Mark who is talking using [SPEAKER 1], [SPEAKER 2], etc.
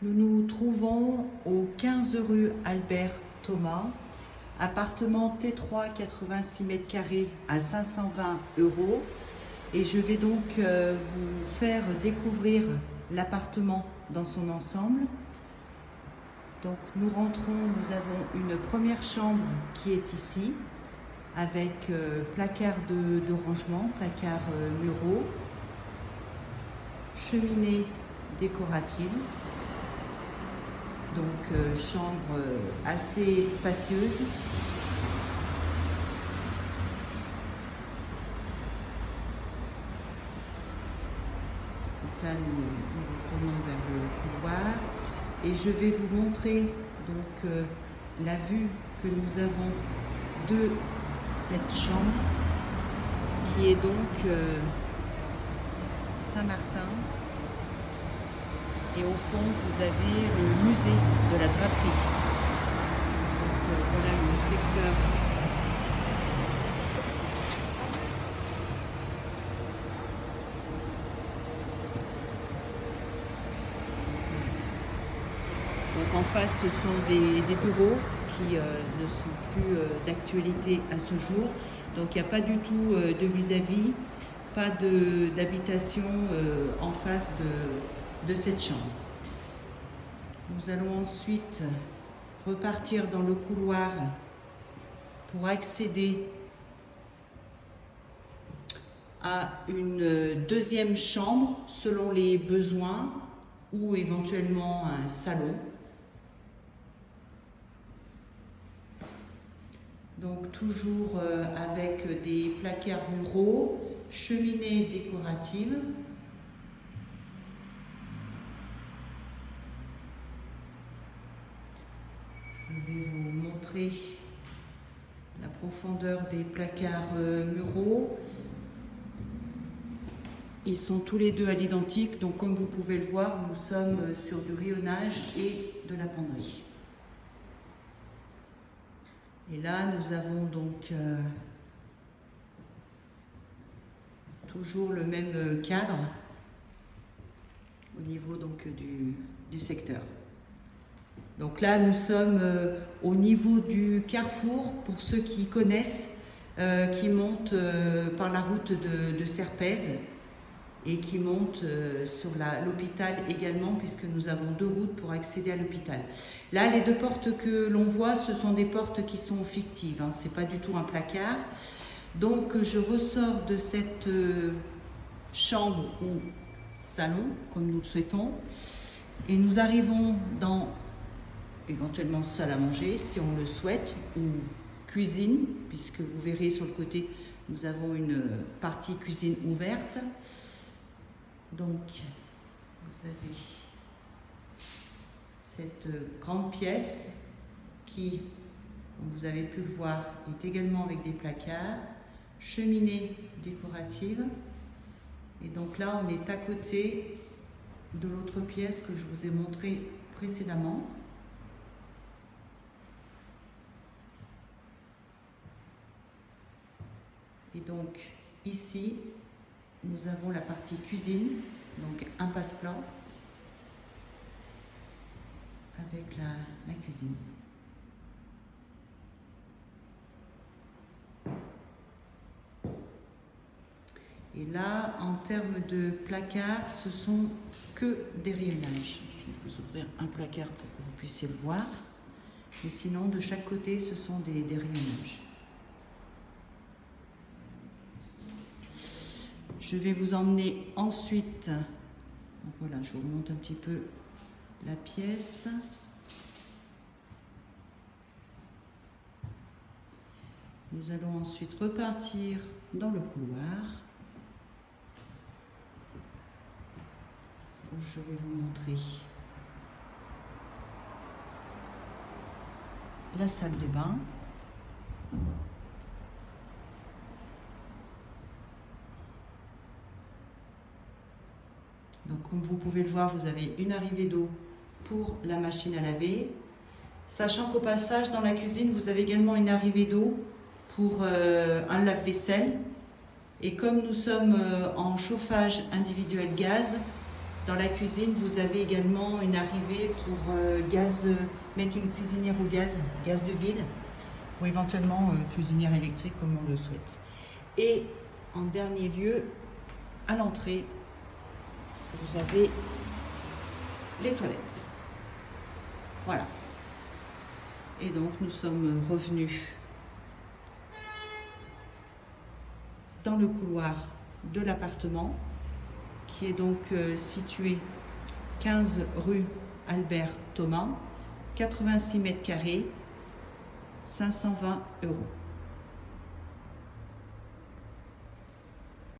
[SPEAKER 1] Nous nous trouvons au 15 rue Albert Thomas, appartement T3, 86 mètres carrés à 520 €. Et je vais donc vous faire découvrir l'appartement dans son ensemble. Donc nous rentrons, nous avons une première chambre qui est ici, avec placard de rangement, placard muraux, cheminée décorative. Donc chambre assez spacieuse. Donc là nous tournons vers le couloir et je vais vous montrer donc la vue que nous avons de cette chambre qui est donc Saint-Martin. Et au fond, vous avez le musée de la draperie. Donc voilà le secteur. Donc en face, ce sont des bureaux qui ne sont plus d'actualité à ce jour. Donc il n'y a pas du tout de vis-à-vis, pas d'habitation en face de cette chambre. Nous allons ensuite repartir dans le couloir pour accéder à une deuxième chambre selon les besoins ou éventuellement un salon. Donc toujours avec des placards muraux, cheminée décorative. Je vais vous montrer la profondeur des placards muraux. Ils sont tous les deux à l'identique, donc comme vous pouvez le voir, nous sommes sur du rayonnage et de la penderie. Et là, nous avons donc toujours le même cadre au niveau donc du secteur. Donc là, nous sommes au niveau du carrefour, pour ceux qui connaissent, qui montent par la route de Serpèze et qui montent sur l'hôpital également, puisque nous avons deux routes pour accéder à l'hôpital. Là, les deux portes que l'on voit, ce sont des portes qui sont fictives, hein, c'est pas du tout un placard. Donc, je ressors de cette chambre ou salon, comme nous le souhaitons, et nous arrivons dans éventuellement salle à manger si on le souhaite, ou cuisine, puisque vous verrez sur le côté nous avons une partie cuisine ouverte. Donc vous avez cette grande pièce qui, comme vous avez pu le voir, est également avec des placards, cheminée décorative. Et donc là on est à côté de l'autre pièce que je vous ai montré précédemment. Et donc ici, nous avons la partie cuisine, donc un passe-plat avec la cuisine. Et là, en termes de placard, ce sont que des rayonnages. Je vais vous ouvrir un placard pour que vous puissiez le voir. Mais sinon, de chaque côté, ce sont des rayonnages. Je vais vous emmener ensuite, donc voilà, je vous remonte un petit peu la pièce. Nous allons ensuite repartir dans le couloir, où je vais vous montrer la salle de bain. Donc comme vous pouvez le voir, vous avez une arrivée d'eau pour la machine à laver. Sachant qu'au passage, dans la cuisine, vous avez également une arrivée d'eau pour un lave-vaisselle. Et comme nous sommes en chauffage individuel gaz, Dans la cuisine, vous avez également une arrivée pour mettre une cuisinière au gaz de ville, ou éventuellement cuisinière électrique comme on le souhaite. Et en dernier lieu, à l'entrée, vous avez les toilettes. Voilà. Et donc nous sommes revenus dans le couloir de l'appartement, qui est donc situé 15 rue Albert Thomas, 86 mètres carrés, 520 €.